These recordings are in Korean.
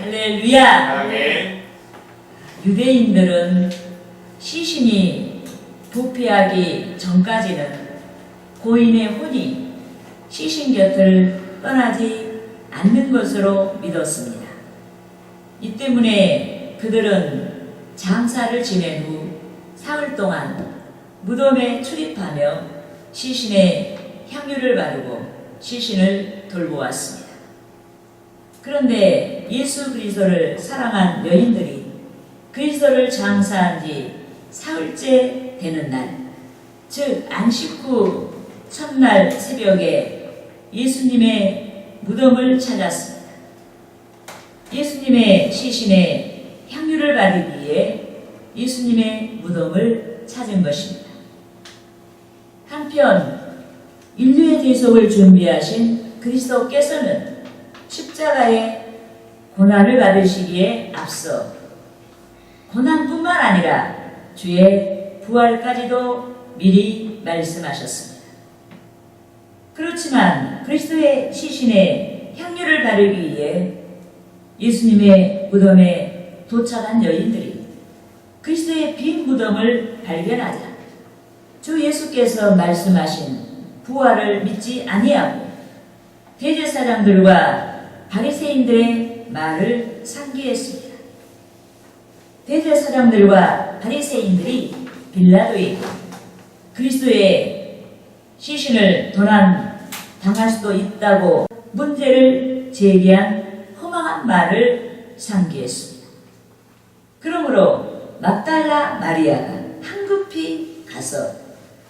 할렐루야. 아멘. 유대인들은 시신이 부패하기 전까지는 고인의 혼이 시신 곁을 떠나지 않는 것으로 믿었습니다. 이 때문에 그들은 장사를 지낸 후 사흘 동안 무덤에 출입하며 시신에 향유를 바르고 시신을 돌보았습니다. 그런데 예수 그리스도를 사랑한 여인들이 그리스도를 장사한 지 사흘째 되는 날, 즉 안식 후 첫날 새벽에 예수님의 무덤을 찾았습니다. 예수님의 시신에 향유를 바르기 위해 예수님의 무덤을 찾은 것입니다. 한편 인류의 대속을 준비하신 그리스도께서는 십자가의 고난을 받으시기에 앞서 고난뿐만 아니라 주의 부활까지도 미리 말씀하셨습니다. 그렇지만 그리스도의 시신에 향유를 바르기 위해 예수님의 무덤에 도착한 여인들이 그리스도의 빈 무덤을 발견하자 주 예수께서 말씀하신 부활을 믿지 아니하고 대제사장들과 바리새인들의 말을 상기했습니다. 대제사장들과 바리새인들이 빌라도에게 그리스도의 시신을 도난당할 수도 있다고 문제를 제기한 허망한 말을 상기했습니다. 그러므로 막달라 마리아가 황급히 가서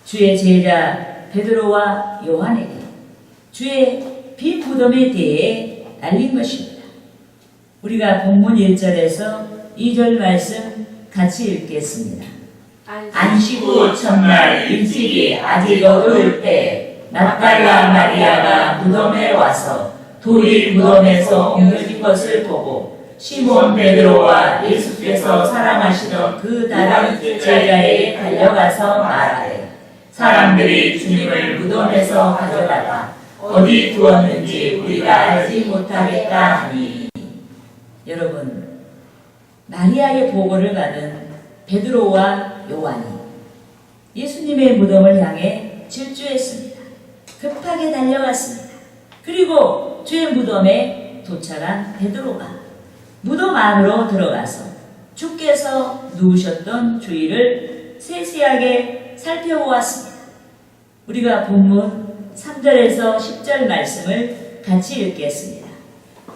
주의 제자 베드로와 요한에게 주의 빈 무덤에 대해 알린 것입니다. 우리가 본문 1절에서 2절 말씀 같이 읽겠습니다. 안식 후 첫날 일찍이 아직 어두울 때 막달라 마리아가 무덤에 와서 돌이 무덤에서 옮겨진 것을 보고 시몬 베드로와 예수께서 사랑하시던 그 다른 제자에게 달려가서 말하되 사람들이 주님을 무덤에서 가져다가 어디 두었는지 우리가 알지 못하겠다 하니. 여러분, 마리아의 보고를 받은 베드로와 요한이 예수님의 무덤을 향해 질주했습니다. 급하게 달려갔습니다. 그리고 주의 무덤에 도착한 베드로가 무덤 안으로 들어가서 주께서 누우셨던 주위를 세세하게 살펴보았습니다. 우리가 본문 3절에서 10절 말씀을 같이 읽겠습니다.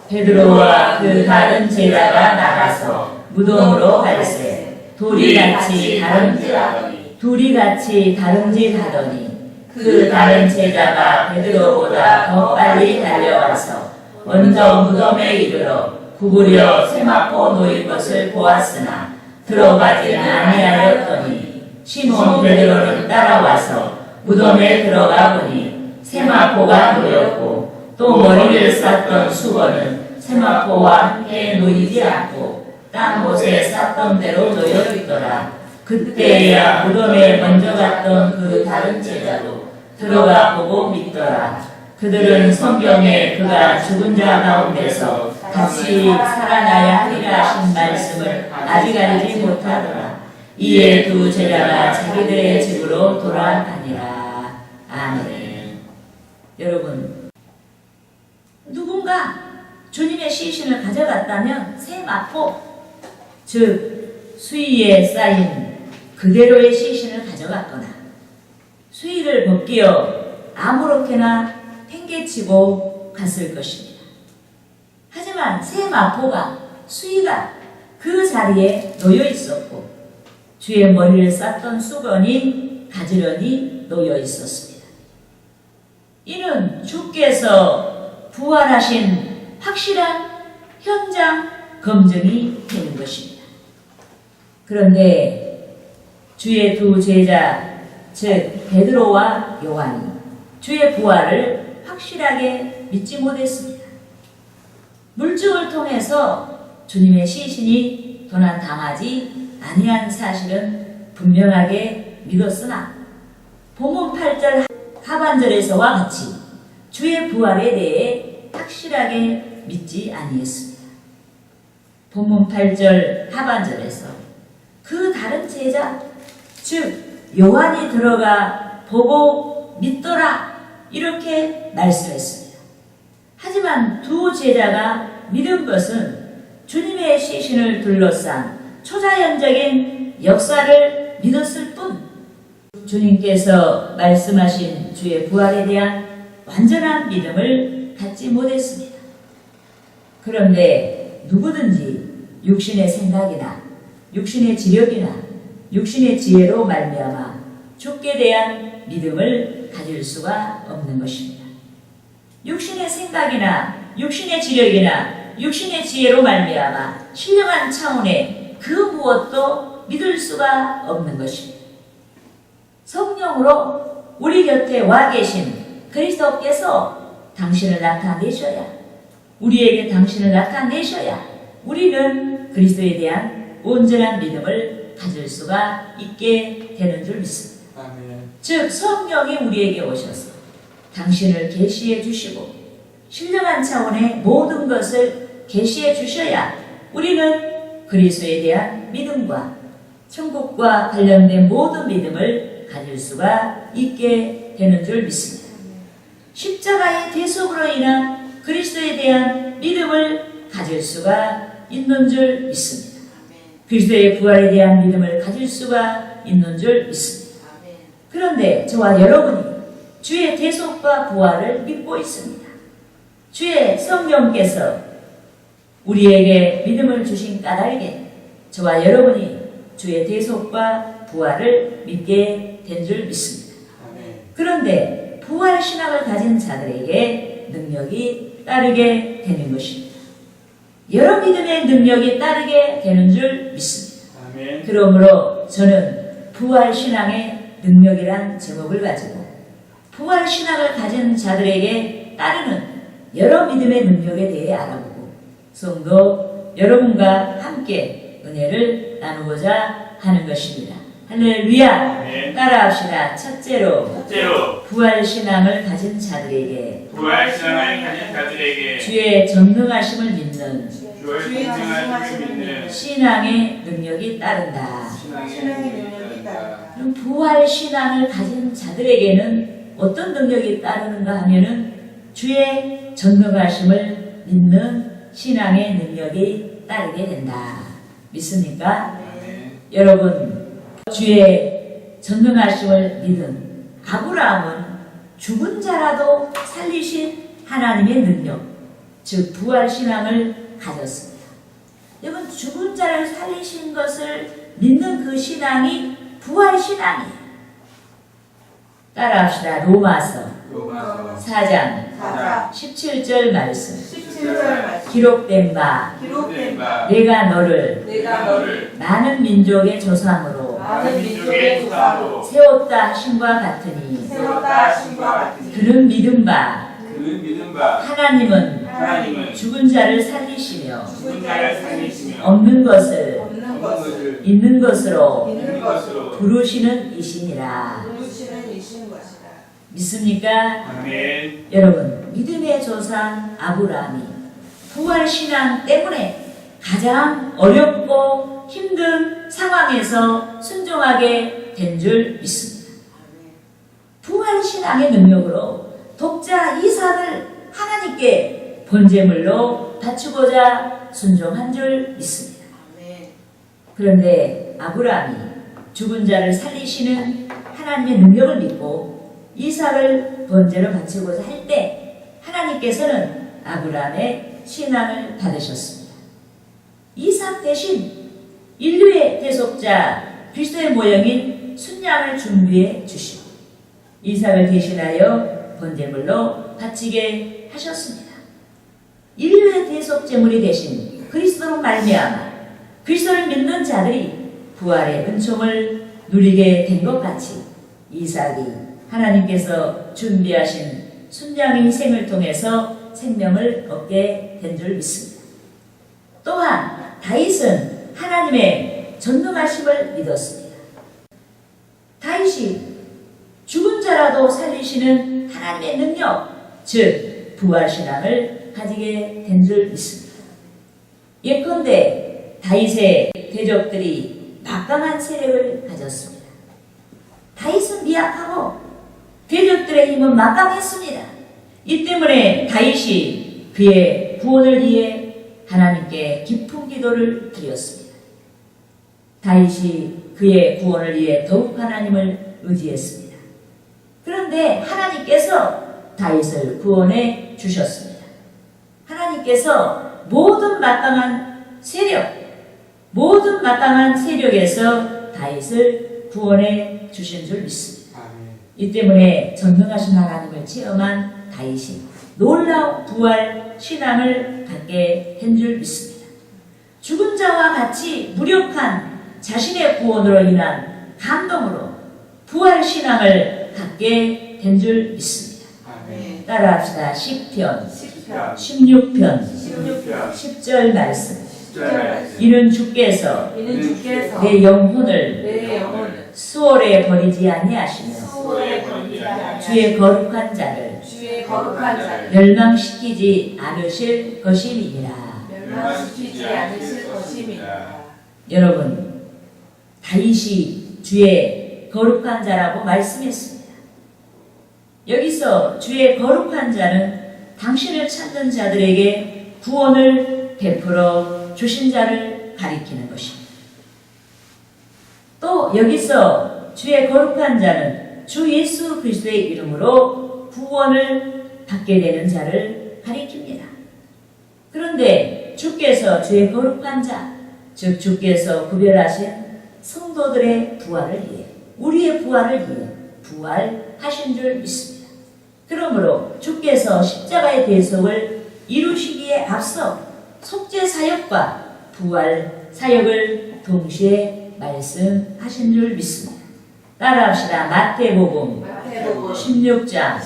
베드로와 그 다른 제자가 나가서 무덤으로 갈새 둘이 같이 다름질하더니 그 다른 제자가 베드로보다 더 빨리 달려와서 먼저 무덤에 이르러 구부려 세마포 놓일 것을 보았으나 들어가지는 아니하였더니 시몬 베드로는 따라와서 무덤에 들어가 보니 세마포가 놓였고 또 머리를 쌌던 수건은 세마포와 함께 놓이지 않고 딴 곳에 쌌던 대로 놓여 있더라. 그때야 무덤에 먼저 갔던 그 다른 제자도 들어가 보고 믿더라. 그들은 성경에 그가 죽은 자 가운데서 다시 살아나야 하리라 하신 말씀을 아직 알지 못하더라. 이에 두 제자가 자기들의 집으로 돌아가니라. 아멘. 여러분, 누군가 주님의 시신을 가져갔다면 세마포, 즉 수의에 쌓인 그대로의 시신을 가져갔거나 수의를 벗기어 아무렇게나 팽개치고 갔을 것입니다. 하지만 세마포가, 수의가 그 자리에 놓여 있었고 주의 머리를 쌌던 수건이 가지런히 놓여 있었습니다. 이는 주께서 부활하신 확실한 현장 검증이 되는 것입니다. 그런데 주의 두 제자, 즉 베드로와 요한이 주의 부활을 확실하게 믿지 못했습니다. 물증을 통해서 주님의 시신이 도난당하지 아니한 사실은 분명하게 믿었으나 본문 8절 하반절에서와 같이 주의 부활에 대해 확실하게 믿지 아니했습니다. 본문 8절 하반절에서 그 다른 제자, 즉 요한이 들어가 보고 믿더라 이렇게 말씀했습니다. 하지만 두 제자가 믿은 것은 주님의 시신을 둘러싼 초자연적인 역사를 믿었을 뿐, 주님께서 말씀하신 주의 부활에 대한 완전한 믿음을 갖지 못했습니다. 그런데 누구든지 육신의 생각이나 육신의 지력이나 육신의 지혜로 말미암아 죽게 대한 믿음을 가질 수가 없는 것입니다. 육신의 생각이나 육신의 지력이나 육신의 지혜로 말미암아 신령한 차원의 그 무엇도 믿을 수가 없는 것입니다. 성령으로 우리 곁에 와 계신 그리스도께서 당신을 나타내셔야, 우리에게 당신을 나타내셔야 우리는 그리스도에 대한 온전한 믿음을 가질 수가 있게 되는 줄 믿습니다. 아멘. 즉 성령이 우리에게 오셔서 당신을 계시해 주시고 신령한 차원의 모든 것을 계시해 주셔야 우리는 그리스도에 대한 믿음과 천국과 관련된 모든 믿음을 가질 수가 있게 되는 줄 믿습니다. 십자가의 대속으로 인한 그리스도에 대한 믿음을 가질 수가 있는 줄 믿습니다. 그리스도의 부활에 대한 믿음을 가질 수가 있는 줄 믿습니다. 그런데 저와 여러분이 주의 대속과 부활을 믿고 있습니다. 주의 성령께서 우리에게 믿음을 주신 까닭에 저와 여러분이 주의 대속과 부활을 믿게 된 줄 믿습니다. 그런데 부활 신앙을 가진 자들에게 능력이 따르게 되는 것입니다. 여러 믿음의 능력이 따르게 되는 줄 믿습니다. 아멘. 그러므로 저는 부활 신앙의 능력이란 제목을 가지고 부활 신앙을 가진 자들에게 따르는 여러 믿음의 능력에 대해 알아보고 성도 여러분과 함께 은혜를 나누고자 하는 것입니다. 할렐루야. 아멘. 따라합시다. 첫째로 첫째로 부활 신앙을 가진 자들에게 부활 신앙을 가진 자들에게 주의 전능하심을 믿는 주의 전능하심을 믿는 신앙의 능력이 따른다. 신앙의 능력이 따른다. 그럼 부활 신앙을 가진 자들에게는 어떤 능력이 따르는가 하면은 주의 전능하심을 믿는 신앙의 능력이 따르게 된다. 믿습니까? 아멘. 여러분, 주의 전능하심을 믿은 아브라함은 죽은 자라도 살리신 하나님의 능력, 즉 부활 신앙을 가졌습니다. 여러분, 죽은 자를 살리신 것을 믿는 그 신앙이 부활 신앙이에요. 따라합시다. 로마서 로마서 4장 4장 17절 말씀. 17절 말씀. 기록된 바 기록된 바 내가 너를 내가 너를 많은 민족의 조상으로 많은 민족의 조상으로 세웠다 하심과 같으니 세웠다 하심과 같으니 그는 믿은 바 그는 믿음 바 하나님은 하나님은 죽은 자를 살리시며 죽은 자를 살리시며 없는 것을 없는 것을 것을 있는 것으로 있는 것으로 부르시는 이시니라. 부르시는 이신 것이다. 믿습니까? 아멘. 여러분, 믿음의 조상 아브라함이 부활 신앙 때문에 가장 어렵고 힘든 상황에서 순종하게 된 줄 믿습니다. 부활 신앙의 능력으로 독자 이삭을 하나님께 번제물로 바치고자 순종한 줄 믿습니다. 그런데 아브라함이 죽은 자를 살리시는 하나님의 능력을 믿고 이삭을 번제로 바치고자 할 때 하나님께서는 아브라함의 신앙을 받으셨습니다. 이삭 대신 인류의 대속자 그리스도의 모형인 순양을 준비해 주시고 이삭을 대신하여 번제물로 바치게 하셨습니다. 인류의 대속제물이 되신 그리스도로 말미암아 그리스도를 믿는 자들이 부활의 은총을 누리게 된 것 같이 이삭이 하나님께서 준비하신 순양의 희생을 통해서 생명을 얻게 된 줄 믿습니다. 또한 다윗은 하나님의 전능하심을 믿었습니다. 다윗이 죽은 자라도 살리시는 하나님의 능력, 즉 부활신앙을 가지게 된 줄 믿습니다. 예컨대 다윗의 대적들이 막강한 세력을 가졌습니다. 다윗은 미약하고 대적들의 힘은 막강했습니다. 이 때문에 다윗이 그의 구원을 위해 하나님께 깊은 기도를 드렸습니다. 다윗이 그의 구원을 위해 더욱 하나님을 의지했습니다. 그런데 하나님께서 다윗을 구원해 주셨습니다. 하나님께서 모든 막강한 세력에서 다윗을 구원해 주신 줄 믿습니다. 이 때문에 전능하신 하나님을 체험한 다윗이 놀라운 부활 신앙을 갖게 한 줄 믿습니다. 죽은 자와 같이 무력한 자신의 구원으로 인한 감동으로 부활 신앙을 갖게 된 줄 믿습니다. 따라합시다. 시편 16편 10절 말씀. 이는 주께서 내 영혼을 수월에 버리지 아니하시며 주의 거룩한 자를 멸망시키지 않으실 것임이니라. 여러분, 다윗이 주의 거룩한 자라고 말씀했습니다. 여기서 주의 거룩한 자는 당신을 찾는 자들에게 구원을 베풀어 주신 자를 가리키는 것입니다. 또 여기서 주의 거룩한 자는 주 예수 그리스도의 이름으로 구원을 받게 되는 자를 가리킵니다. 그런데 주께서 주의 거룩한 자, 즉 주께서 구별하신 성도들의 부활을 위해, 우리의 부활을 위해 부활하신 줄 믿습니다. 그러므로 주께서 십자가의 대속을 이루시기에 앞서 속죄 사역과 부활 사역을 동시에 말씀하신 줄 믿습니다. 따라합시다. 마태복음 16장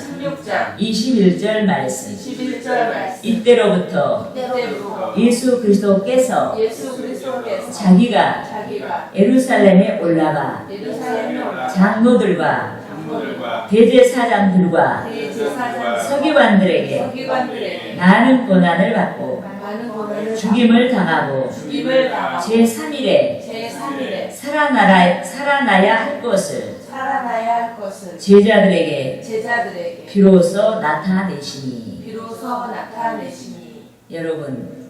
21절 말씀. 이때로부터 예수 그리스도께서 자기가 예루살렘에 올라가 장로들과 대제사장들과 서기관들에게 많은 고난을 받고 죽임을 당하고 제3일에 살아나야 할 것을 제자들에게 비로소 나타내시니. 여러분,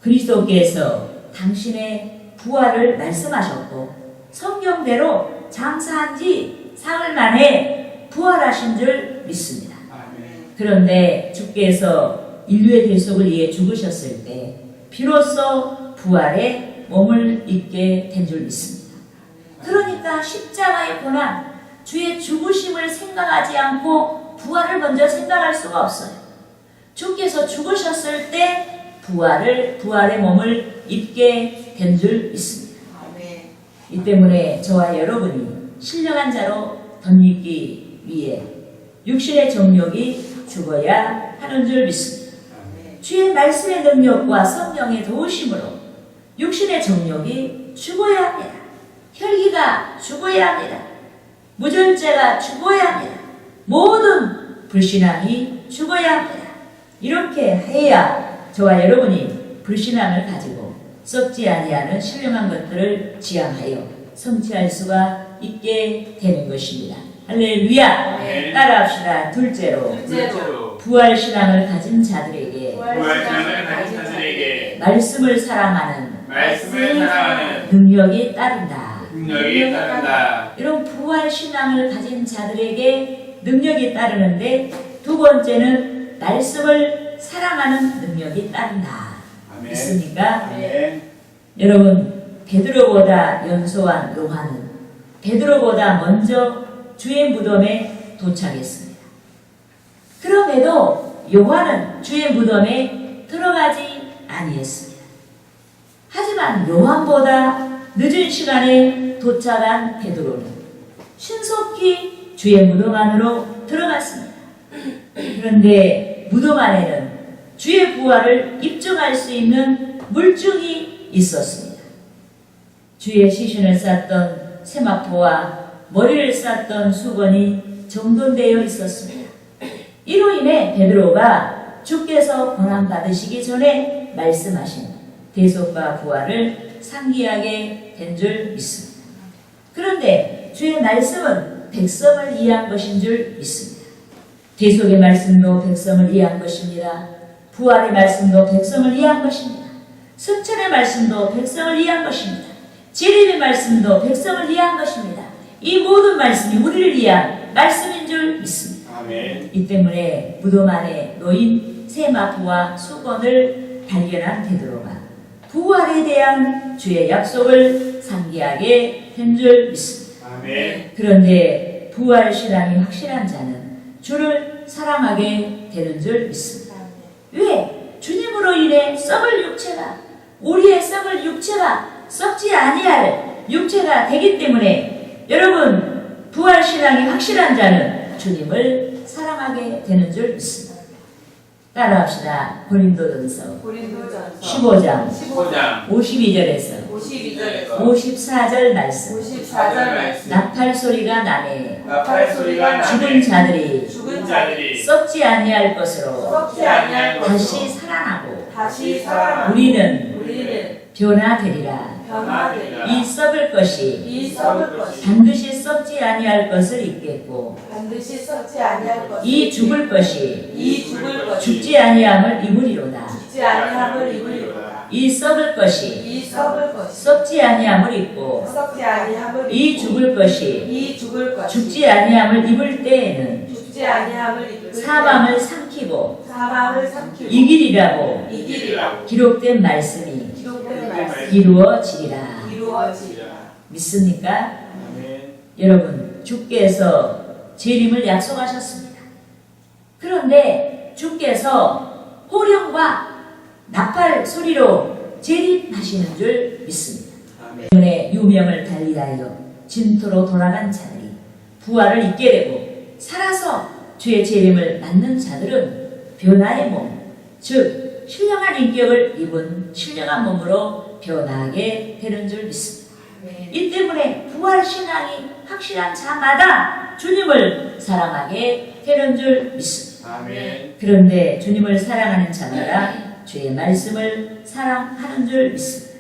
그리스도께서 당신의 부활을 말씀하셨고 성경대로 장사한 지 사흘 만에 부활하신 줄 믿습니다. 그런데 주께서 인류의 대속을 위해 죽으셨을 때 비로소 부활의 몸을 입게 된 줄 믿습니다. 그러니까 십자가의 고난, 주의 죽으심을 생각하지 않고 부활을 먼저 생각할 수가 없어요. 주께서 죽으셨을 때 부활의 몸을 입게 된 줄 믿습니다. 이 때문에 저와 여러분이 신령한 자로 덧입기 위해 육신의 정욕이 죽어야 하는 줄 믿습니다. 주의 말씀의 능력과 성령의 도우심으로 육신의 정욕이 죽어야 합니다. 혈기가 죽어야 합니다. 무절제가 죽어야 합니다. 모든 불신앙이 죽어야 합니다. 이렇게 해야 저와 여러분이 불신앙을 가지고 썩지 아니하는 신령한 것들을 지향하여 성취할 수가 있게 되는 것입니다. 할렐루야. 따라합시다. 둘째로 부활신앙을 가진 자들에게 말씀을 사랑하는 능력이 따른다. 이런 부활신앙을 가진 자들에게 능력이 따르는데, 두 번째는 말씀을 사랑하는 능력이 따른다. 믿습니까? 여러분, 베드로보다 연소한 요한은 베드로보다 먼저 주의 무덤에 도착했습니다. 그럼에도 요한은 주의 무덤에 들어가지 아니했습니다. 하지만 요한보다 늦은 시간에 도착한 베드로는 신속히 주의 무덤 안으로 들어갔습니다. 그런데 무덤 안에는 주의 부활을 입증할 수 있는 물증이 있었습니다. 주의 시신을 쌌던 세마포와 머리를 쌌던 수건이 정돈되어 있었습니다. 이로 인해 베드로가 주께서 고난 받으시기 전에 말씀하신 대속과 부활을 상기하게 된 줄 믿습니다. 그런데 주의 말씀은 백성을 위한 것인 줄 믿습니다. 대속의 말씀도 백성을 위한 것입니다. 부활의 말씀도 백성을 위한 것입니다. 승천의 말씀도 백성을 위한 것입니다. 재림의 말씀도 백성을 위한 것입니다. 이 모든 말씀이 우리를 위한 말씀인 줄 믿습니다. 아멘. 이 때문에 무덤 안에 놓인 세마포와 수건을 발견한 베드로가 부활에 대한 주의 약속을 상기하게 된 줄 믿습니다. 아멘. 그런데 부활 신앙이 확실한 자는 주를 사랑하게 되는 줄 믿습니다. 왜? 주님으로 인해 썩을 육체가 우리의 썩을 육체가 썩지 아니할 육체가 되기 때문에 여러분 부활 신앙이 확실한 자는 주님을 사랑하게 되는 줄 믿습니다. 따라합시다. 고린도전서 고린도전서 15장 15장 52절에서 52절에서 54절 말씀. 54절 말씀. 나팔 소리가 나네. 나팔 소리가 죽은 나네. 자들이 죽은 자들이 썩지 아니할 것으로 썩지 아니할 것으로 다시 살아나고 다시 살아나고 우리는 우리는 변화되리라. 변화되리라. 이 썩을 것이 이 썩을 것이 반드시 썩지 아니할 것을 입겠고 반드시 썩지 아니할 것이 이 죽을 것이 이 죽을 것이 죽지 아니함을 입으리로다. 죽지 아니함을 입으리로다. 이 썩을 것이 이 썩을 것이 썩지 아니함을 입고 썩지 아니함을 이 입고 죽을 것이 이 죽을 것이 죽지 아니함을 입을 때에는 죽지 아니함을 입을 때 사망을 삼키고 사망을 삼키고 이기리라고 이기리라고 기록된 말씀이 기록된 말씀이 이루어지리라. 이루어지리라. 믿습니까? 아멘. 여러분 주께서 재림을 약속하셨습니다. 그런데 주께서 호령과 나팔 소리로 재림하시는 줄 믿습니다. 아멘. 때문에 유명을 달리하여 진토로 돌아간 자들이 부활을 입게 되고 살아서 주의 재림을 맞는 자들은 변화의 몸, 즉 신령한 인격을 입은 신령한 몸으로 변화하게 되는 줄 믿습니다. 이 때문에 부활 신앙이 확실한 자마다 주님을 사랑하게 되는 줄 믿습니다. 아멘. 그런데 주님을 사랑하는 자마다 주의 말씀을 사랑하는 줄 믿습니다.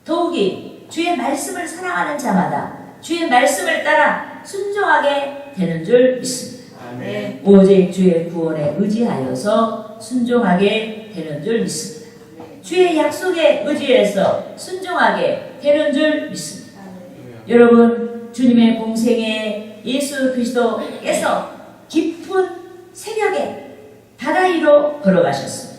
더욱이 주의 말씀을 사랑하는 자마다 주의 말씀을 따라 순종하게 되는 줄 믿습니다. 아멘. 오직 주의 구원에 의지하여서 순종하게 되는 줄 믿습니다. 주의 약속에 의지해서 순종하게 되는 줄 믿습니다. 여러분 주님의 공생에 예수 그리스도께서 깊은 새벽에 바다 위로 걸어가셨습니다.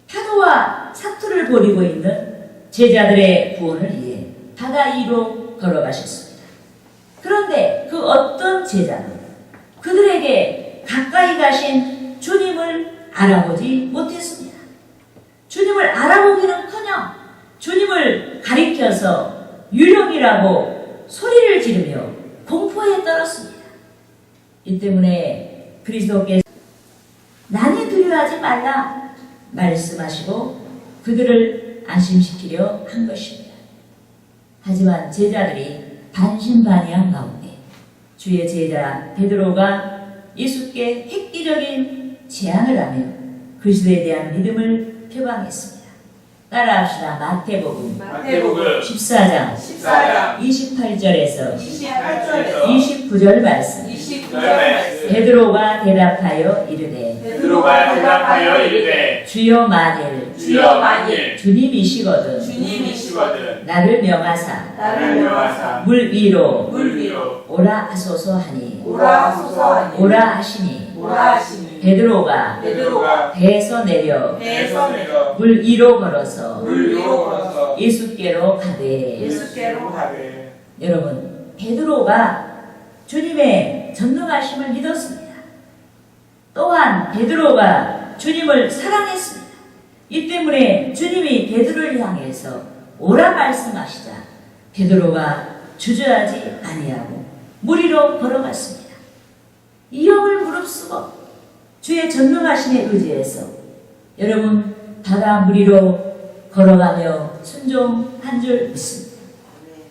파도와 사투를 벌이고 있는 제자들의 구원을 위해 바다 위로 걸어가셨습니다. 그런데 그 어떤 제자는 그들에게 가까이 가신 주님을 알아보지 못했습니다. 주님을 알아보기는커녕 주님을 가리켜서 유령이라고 소리를 지르며 공포에 떨었습니다. 이 때문에 그리스도께서 난이 두려워하지 말라 말씀하시고 그들을 안심시키려 한 것입니다. 하지만 제자들이 반신반의한 가운데 주의 제자 베드로가 예수께 획기적인 제안을 하며 그리스도에 대한 믿음을 표방했습니다. 따라합시다. 마태복음 마태복음 14장 14장 28절에서 28절에서 29절 말씀. 29절 말씀. 베드로가 대답하여 이르되 베드로가 대답하여 이르되 주여 만일 주여 만일 주님이시거든 주님이시거든 나를 명하사 나를 명하사 물 위로 물 위로 오라 하소서 하니 오라 하소서 하니 오라 하시니 오라 하시니 베드로가 베드로가 배에서 내려 배에서 내려 물 위로 걸어서 물 위로 걸어서 예수께로 가되 예수께로 가되 여러분 베드로가 주님의 전능하심을 믿었습니다. 또한 베드로가 주님을 사랑했습니다. 이 때문에 주님이 베드로를 향해서 오라 말씀하시자 베드로가 주저하지 아니하고 물 위로 걸어갔습니다. 이형을 무릅쓰고 주의 전능하심에 의지해서 여러분 바다 물 위로 걸어가며 순종한 줄 믿습니다.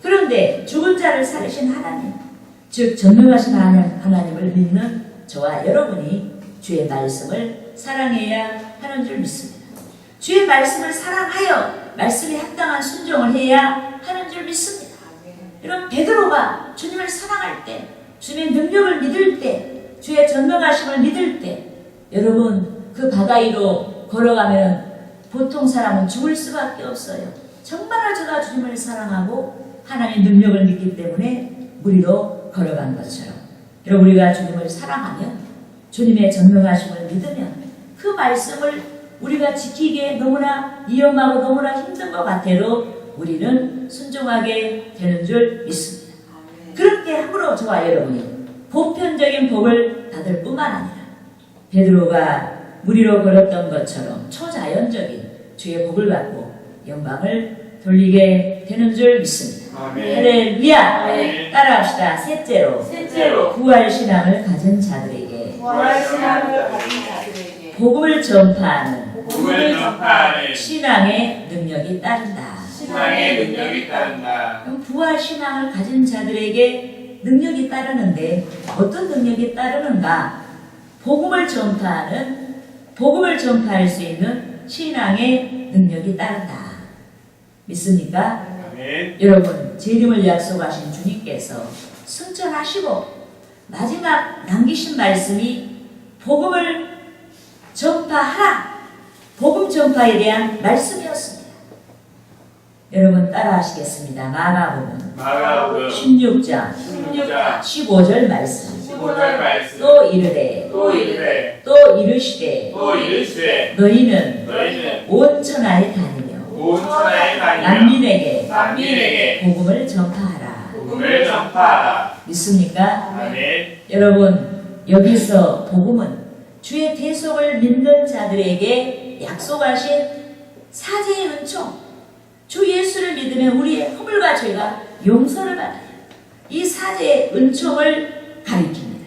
그런데 죽은 자를 살리신 하나님, 즉 전능하신 하나님을 믿는 저와 여러분이 주의 말씀을 사랑해야 하는 줄 믿습니다. 주의 말씀을 사랑하여 말씀에 합당한 순종을 해야 하는 줄 믿습니다. 여러분, 베드로가 주님을 사랑할 때, 주님의 능력을 믿을 때, 주의 전능하심을 믿을 때, 여러분 그 바다 위로 걸어가면 보통 사람은 죽을 수밖에 없어요. 정말 저가 주님을 사랑하고 하나님의 능력을 믿기 때문에 물 위로 걸어간 것처럼, 여러분 우리가 주님을 사랑하면, 주님의 전능하심을 믿으면 그 말씀을 우리가 지키기에 너무나 위험하고 너무나 힘든 것 같아도 우리는 순종하게 되는 줄 믿습니다. 그렇게 함으로 저와 여러분이 보편적인 복을 받을 뿐만 아니라 베드로가 물 위로 걸었던 것처럼 초자연적인 주의 복을 받고 영광을 돌리게 되는 줄 믿습니다. 아멘. 할렐루야. 아멘. 따라합시다. 셋째로 셋째로 부활신앙을 가진 자들에게 부활신앙을 가진 자들에게 복음을 전파하는 복음을 전파하는 신앙의 능력이 따른다. 신앙의 능력이 따른다. 그럼 부활신앙을 가진 자들에게 능력이 따르는데 어떤 능력이 따르는가? 복음을 전파할 수 있는 신앙의 능력이 따른다. 믿습니까? 아멘. 여러분, 제 이름을 약속하신 주님께서 승천하시고 마지막 남기신 말씀이 복음을 전파하라. 복음 전파에 대한 말씀이었습니다. 여러분 따라하시겠습니다. 마가복음 16장 16장 15절 말씀. 15절 말씀. 또 이르되 또 이르되 또 이르시되 또 이르시되 너희는 너희는 온 천하에 다니며 온 천하에 다니며 만민에게 복음을 전파하라. 복음을 전파하라. 믿습니까? 아멘. 여러분, 여기서 복음은 주의 대속을 믿는 자들에게 약속하신 사제의 은총, 주 예수를 믿으면 우리의 허물과 죄가 용서를 받아요. 이 사제의 은총을 가리킵니다.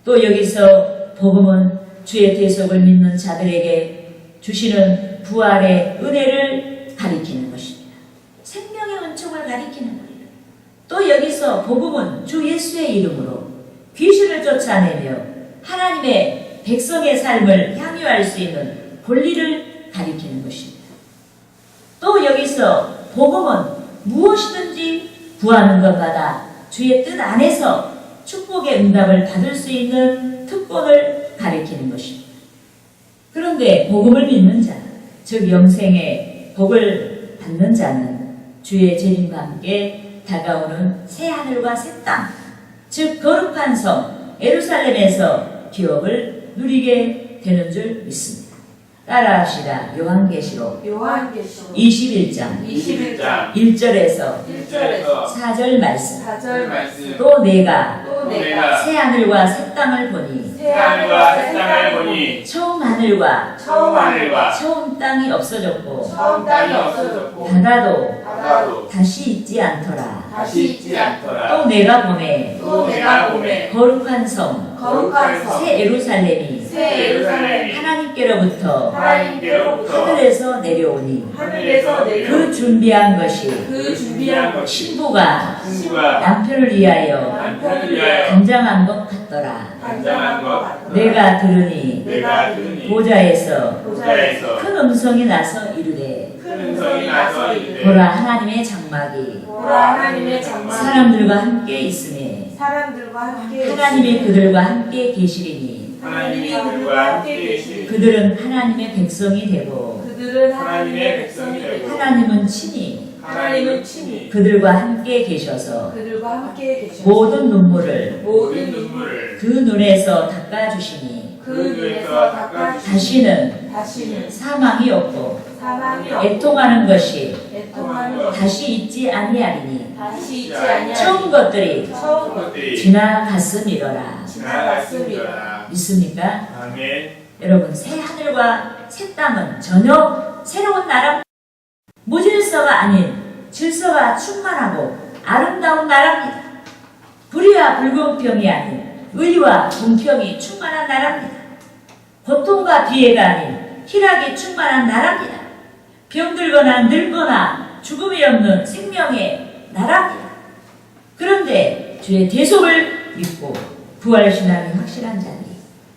또 여기서 복음은 주의 대속을 믿는 자들에게 주시는 부활의 은혜를 가리키는 것입니다. 생명의 은총을 가리키는 거예요. 또 여기서 복음은 주 예수의 이름으로 귀신을 쫓아내며 하나님의 백성의 삶을 향유할 수 있는 권리를 가리키는 것입니다. 또 여기서 복음은 무엇이든지 구하는 것마다 주의 뜻 안에서 축복의 응답을 받을 수 있는 특권을 가리키는 것입니다. 그런데 복음을 믿는 자, 즉 영생의 복을 받는 자는 주의 재림과 함께 다가오는 새 하늘과 새 땅, 즉 거룩한 성 예루살렘에서 기업을 누리게 되는 줄 믿습니다. 따라합시다. 요한계시록 21장 21장 1절에서 1절에서 4절 말씀. 4절 말씀. 또 내가 또 내가 새 하늘과 새 땅을 보니 새 하늘과 새 땅을 보니 처음 하늘과 처음 하늘과 처음 땅이 없어졌고 처음 땅이 없어졌고 바다도 바다도 다시 있지 않더라. 다시 있지 않더라. 또 내가 보매 또 내가 보매 거룩한 성 거룩한 성 새 예루살렘이 새 예루살렘이 하나님께로부터 하나님께로부터 하늘에서 내려오니 하늘에서 내려 그 준비한 것이 그 준비한 것이 신부가 신부가 남편을 위하여 남편을 위하여 단장한 것 같더라. 단장한 것 같더라. 내가 들으니 내가 들으니 보좌에서 보좌에서 큰 음성이 나서 이르되 큰 음성이 나서 이르되 보라 하나님의 장막이 보라 하나님의 장막 사람들과 함께 있으니 사람들과 함께 하나님이 그들과 함께 계시리니 하나님이 그들과 함께 계시니 그들은 하나님의 백성이 되고 그들은 하나님의 백성이 되고 하나님은 친히 하나님은 친히 그들과 함께 계셔서 그들과 함께 계셔서 모든 눈물을 모든 눈물을 그 눈에서 닦아주시니 그 눈에서 닦아주시니 다시는 사망이 없고 사망이 없고 애통하는 것이 애통하는 것 다시 있지 아니하리니 다시 있지 아니하니 처음 것들이 처음 것들이 지나갔음이로라. 지나갔습니다. 믿습니까? 아멘. 여러분, 새 하늘과 새 땅은 전혀 새로운 나라, 무질서가 아닌 질서가 충만하고 아름다운 나라입니다. 불의와 불공평이 아닌 의와 공평이 충만한 나라입니다. 고통과 비애가 아닌 희락이 충만한 나라입니다. 병들거나 늙거나 죽음이 없는 생명의 나라입니다. 그런데 주의 대속을 믿고 부활신앙이 확실한 자들이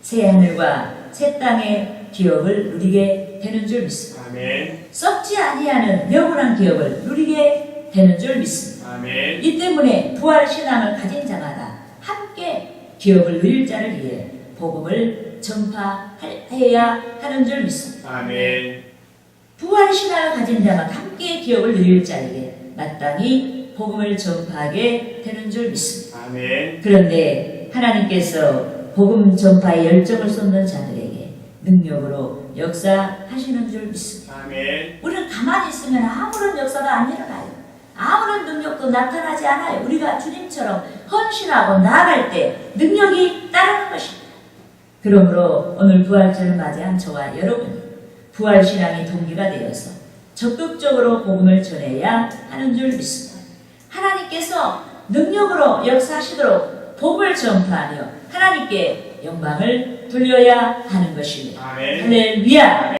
새 하늘과 새 땅에 기업을 누리게 되는 줄 믿습니다. 아멘. 썩지 아니하는 영원한 기업을 누리게 되는 줄 믿습니다. 아멘. 이 때문에 부활 신앙을 가진 자마다 함께 기업을 누릴 자를 위해 복음을 전파해야 하는 줄 믿습니다. 아멘. 부활 신앙을 가진 자마다 함께 기업을 누릴 자에게 마땅히 복음을 전파하게 되는 줄 믿습니다. 아멘. 그런데 하나님께서 복음 전파에 열정을 쏟는 자들에게 능력으로 역사하시는 줄 믿습니다. 아멘. 우리는 가만히 있으면 아무런 역사도 안 일어나요. 아무런 능력도 나타나지 않아요. 우리가 주님처럼 헌신하고 나아갈 때 능력이 따르는 것입니다. 그러므로 오늘 부활절을 맞이한 저와 여러분이 부활신앙의 동기가 되어서 적극적으로 복음을 전해야 하는 줄 믿습니다. 하나님께서 능력으로 역사하시도록 복음을 전파하며 하나님께 영광을 돌려야 하는 것입니다. 아멘. 할렐루야.